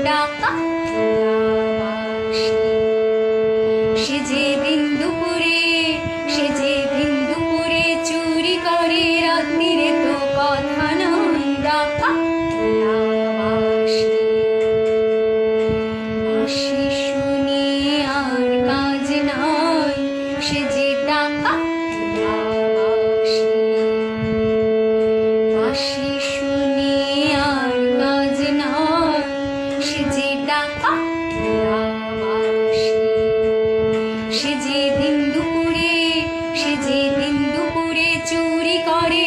ডাকাবাসী, সে যে দিন দুপুরে, সে যে দিন দুপুরে চুরি করে রাত্রিরে তো কথা নয় ডাকাবাসী। বাঁশি শুনে আর কাজ নাই, সে যে ডাকাবাসী। বাঁশি শুনে আর কাজ নাই, সে যে ডাকাবাসী। সে যে দিন দুপুরে, সে যে দিন দুপুরে চুরি করে